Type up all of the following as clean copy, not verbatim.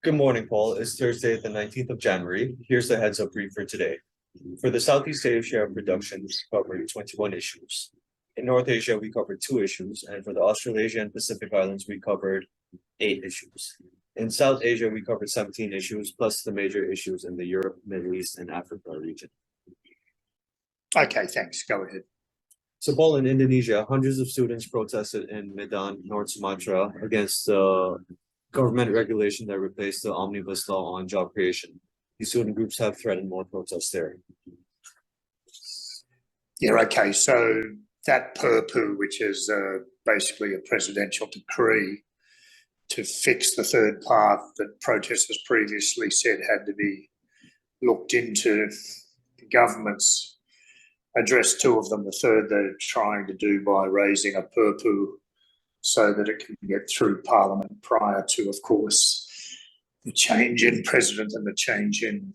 Good morning, Paul. It's Thursday, the 19th of January. Here's the heads up brief for today. For the Southeast Asia production, we covered 21 issues. In North Asia, we covered 2 issues. And for the Australasia and Pacific Islands, we covered 8 issues. In South Asia, we covered 17 issues, plus the major issues in the Europe, Middle East, and Africa region. Okay, thanks. Go ahead. So, Paul, in Indonesia, hundreds of students protested in Medan, North Sumatra, against the government regulation that replaced the omnibus law on job creation. These student groups have threatened more protests there. Yeah, okay. So that PERPU, which is basically a presidential decree to fix the third path that protesters previously said had to be looked into, the government's addressed 2 of them. The third they're trying to do by raising a PERPU so that it can get through Parliament prior to, of course, the change in president and the change in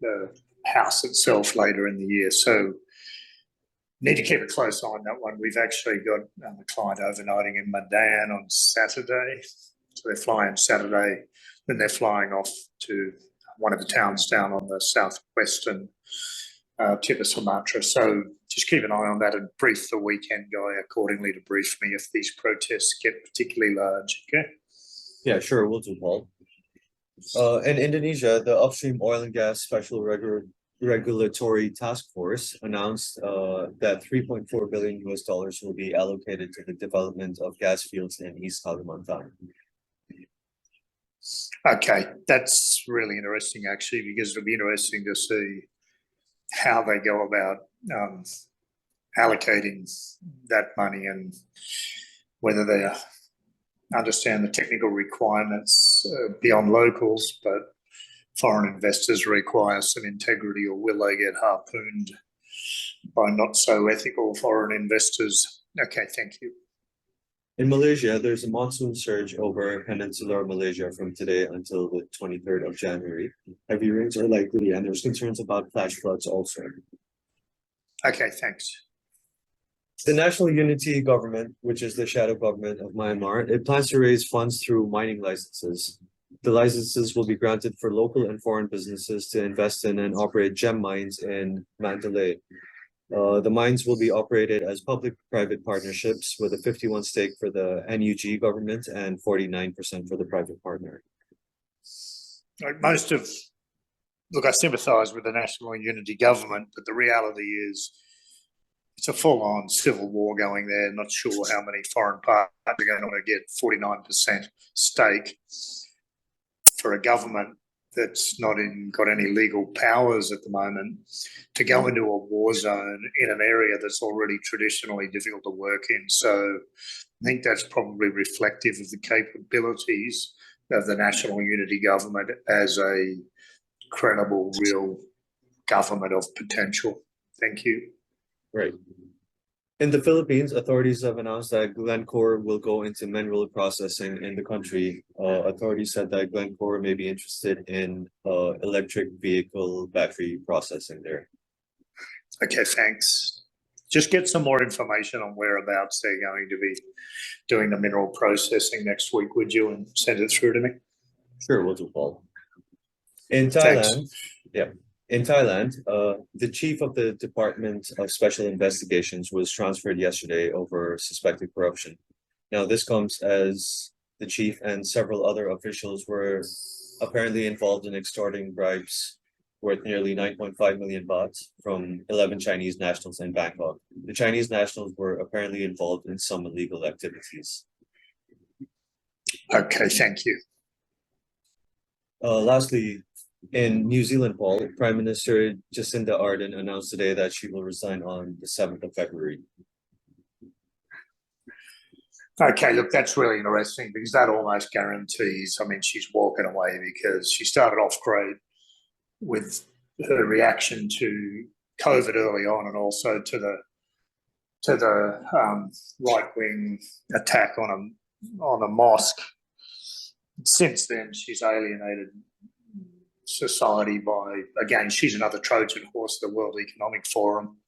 the House itself later in the year. So need to keep a close eye on that one. We've actually got a client overnighting in Medan on Saturday. So they're flying Saturday, then they're flying off to one of the towns down on the southwestern tip of Sumatra. So just keep an eye on that and brief the weekend guy accordingly to brief me if these protests get particularly large. Okay. Yeah, sure, we'll do, Paul. In Indonesia, the Upstream Oil and Gas Special Regulatory Task Force announced that $3.4 billion will be allocated to the development of gas fields in East Kalimantan. Okay, that's really interesting actually, because it'll be interesting to see how they go about allocating that money and whether they understand the technical requirements beyond locals, but foreign investors require some integrity, or will they get harpooned by not so ethical foreign investors? Okay, thank you. In Malaysia, there's a monsoon surge over peninsular Malaysia from today until the 23rd of January. Heavy rains are likely, and there's concerns about flash floods also. Okay, thanks. The National Unity Government, which is the shadow government of Myanmar, it plans to raise funds through mining licenses. The licenses will be granted for local and foreign businesses to invest in and operate gem mines in Mandalay. The mines will be operated as public-private partnerships with a 51 stake for the NUG government and 49% for the private partner. Look, I sympathise with the National Unity Government, but the reality is it's a full-on civil war going there. Not sure how many foreign partners are going to want to get 49% stake for a government that's not got any legal powers at the moment to go into a war zone in an area that's already traditionally difficult to work in. So I think that's probably reflective of the capabilities of the National Unity Government as a credible, real government of potential. Thank you. Right. In the Philippines, authorities have announced that Glencore will go into mineral processing in the country. Authorities said that Glencore may be interested in electric vehicle battery processing there. Okay, thanks. Just get some more information on whereabouts they're going to be doing the mineral processing next week, would you, and send it through to me? Sure, we'll do, Paul. In Thailand, In Thailand, the chief of the Department of Special Investigations was transferred yesterday over suspected corruption. Now, this comes as the chief and several other officials were apparently involved in extorting bribes worth nearly 9.5 million baht from 11 Chinese nationals in Bangkok. The Chinese nationals were apparently involved in some illegal activities. Okay, thank you. Lastly, in New Zealand, Paul, Prime Minister Jacinda Ardern announced today that she will resign on the 7th of February. Okay, look, that's really interesting because that almost guarantees, she's walking away because she started off great with her reaction to COVID early on and also to the right-wing attack on a mosque. Since then, she's alienated society by, again, she's another Trojan horse, the World Economic Forum.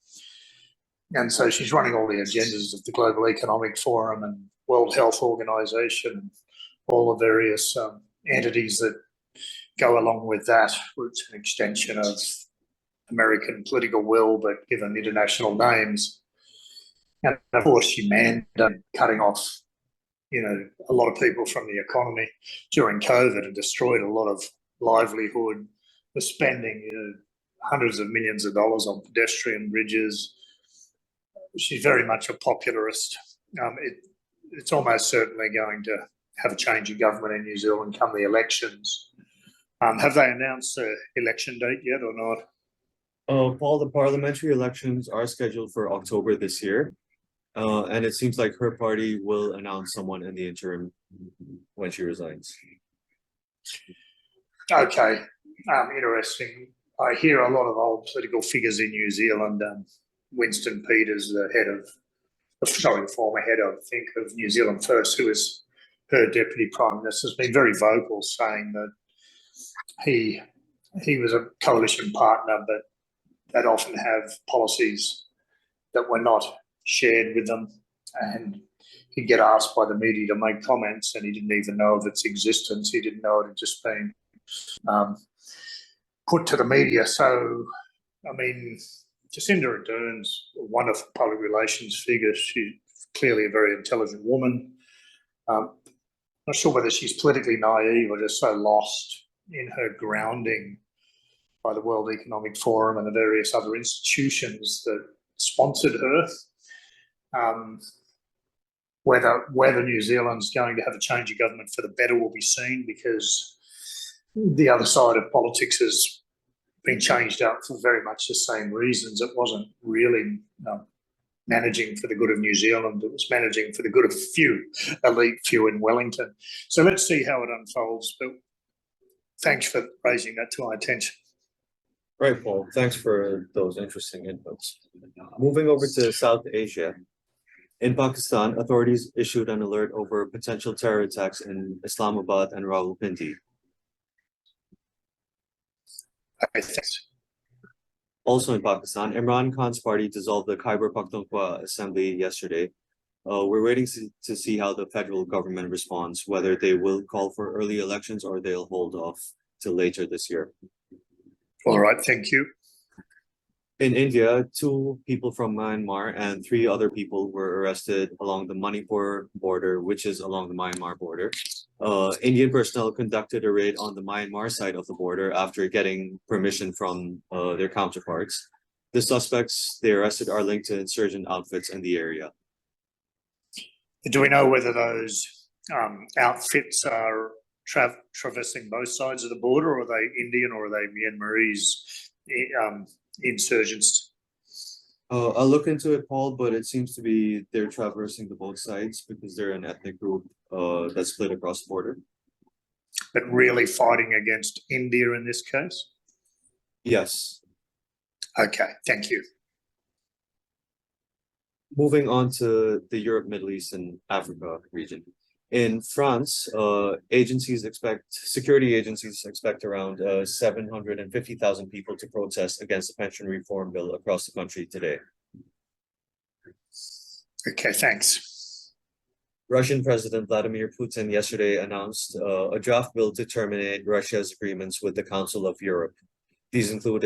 And so she's running all the agendas of the Global Economic Forum and World Health Organization, all the various entities that go along with that. It's an extension of American political will, but given international names. And of course, she mandated cutting off, a lot of people from the economy during COVID and destroyed a lot of livelihood. Was spending, hundreds of millions of dollars on pedestrian bridges. She's very much a popularist. It's almost certainly going to have a change of government in New Zealand come the elections. Have they announced the election date yet or not? Paul, the parliamentary elections are scheduled for October this year. And it seems like her party will announce someone in the interim when she resigns. Okay, interesting. I hear a lot of old political figures in New Zealand. Winston Peters, former head, I think, of New Zealand First, who is her deputy prime minister, has been very vocal, saying that he was a coalition partner, but they'd often have policies that were not shared with them, and he'd get asked by the media to make comments, and he didn't even know of its existence. He didn't know it had just been put to the media. So, I mean, Jacinda Ardern's a wonderful public relations figure. She's clearly a very intelligent woman. Not sure whether she's politically naive or just so lost in her grounding by the World Economic Forum and the various other institutions that sponsored her. Whether New Zealand's going to have a change of government for the better will be seen, because the other side of politics has been changed up for very much the same reasons. It wasn't really managing for the good of New Zealand. It was managing for the good of elite few in Wellington. So let's see how it unfolds. But thanks for raising that to our attention. Right, Paul. Thanks for those interesting inputs. Moving over to South Asia. In Pakistan, authorities issued an alert over potential terror attacks in Islamabad and Rawalpindi. Okay, thanks. Also in Pakistan, Imran Khan's party dissolved the Khyber Pakhtunkhwa Assembly yesterday. We're waiting to see how the federal government responds, whether they will call for early elections or they'll hold off till later this year. All right, thank you. In India, 2 people from Myanmar and 3 other people were arrested along the Manipur border, which is along the Myanmar border. Indian personnel conducted a raid on the Myanmar side of the border after getting permission from their counterparts. The suspects they arrested are linked to insurgent outfits in the area. Do we know whether those outfits are traversing both sides of the border, or are they Indian, or are they Myanmarese insurgents? I'll look into it, Paul, but it seems to be they're traversing the both sides because they're an ethnic group that's split across the border. But really fighting against India in this case? Yes. Okay, thank you. Moving on to the Europe, Middle East, and Africa region. In France, security agencies expect around 750,000 people to protest against the pension reform bill across the country today. Okay, thanks. Russian President Vladimir Putin yesterday announced a draft bill to terminate Russia's agreements with the Council of Europe. These include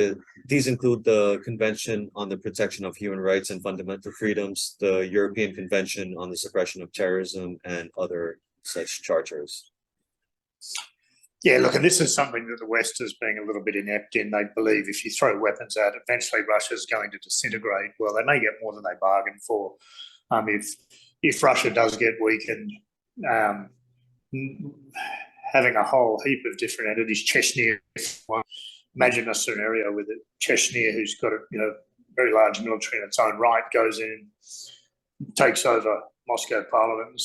the Convention on the Protection of Human Rights and Fundamental Freedoms, the European Convention on the Suppression of Terrorism, and other such charters. Yeah, look, and this is something that the West is being a little bit inept in. They believe if you throw weapons out, eventually Russia's going to disintegrate. Well, they may get more than they bargained for. If Russia does get weakened, having a whole heap of different entities, Chechnya. Imagine a scenario with Chechnya, who's got a very large military in its own right, goes in, takes over Moscow Parliament,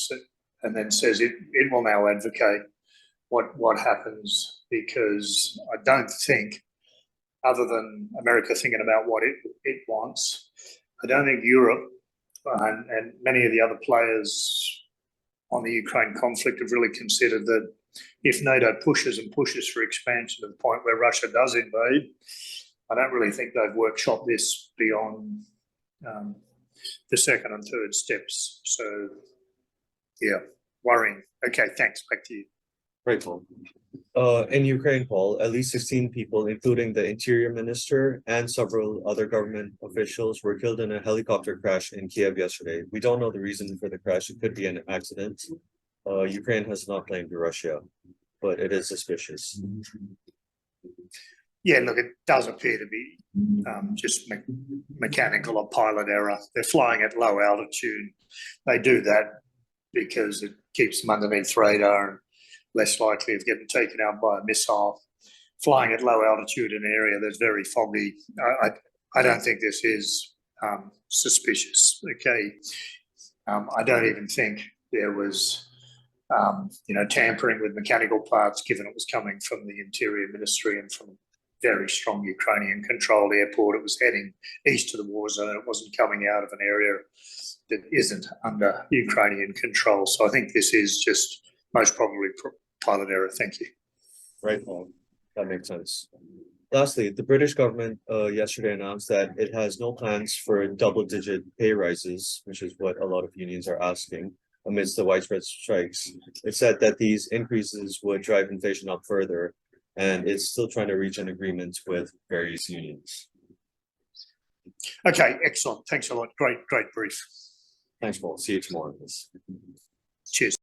and then says it will now advocate what happens, because I don't think, other than America thinking about what it wants, I don't think Europe and many of the other players on the Ukraine conflict have really considered that if NATO pushes and pushes for expansion to the point where Russia does invade, I don't really think they've workshopped this beyond the second and third steps. So, yeah, worrying. Okay, thanks. Back to you. Right, Paul. In Ukraine, Paul, at least 16 people, including the interior minister and several other government officials, were killed in a helicopter crash in Kiev yesterday. We don't know the reason for the crash. It could be an accident. Ukraine has not claimed Russia, but it is suspicious. Yeah, look, it does appear to be just mechanical or pilot error. They're flying at low altitude. They do that because it keeps them underneath radar and less likely of getting taken out by a missile. Flying at low altitude in an area that's very foggy, I don't think this is suspicious. Okay, I don't even think there was tampering with mechanical parts, given it was coming from the Interior Ministry and from a very strong Ukrainian controlled airport. It was heading east to the war zone. It wasn't coming out of an area that isn't under Ukrainian control. So I think this is just most probably pilot error. Thank you. Right, Paul. That makes sense. Lastly, the British government yesterday announced that it has no plans for double-digit pay rises, which is what a lot of unions are asking amidst the widespread strikes. It said that these increases would drive inflation up further, and it's still trying to reach an agreement with various unions. Okay, excellent. Thanks a lot. Great brief. Thanks, Paul. See you tomorrow. Cheers.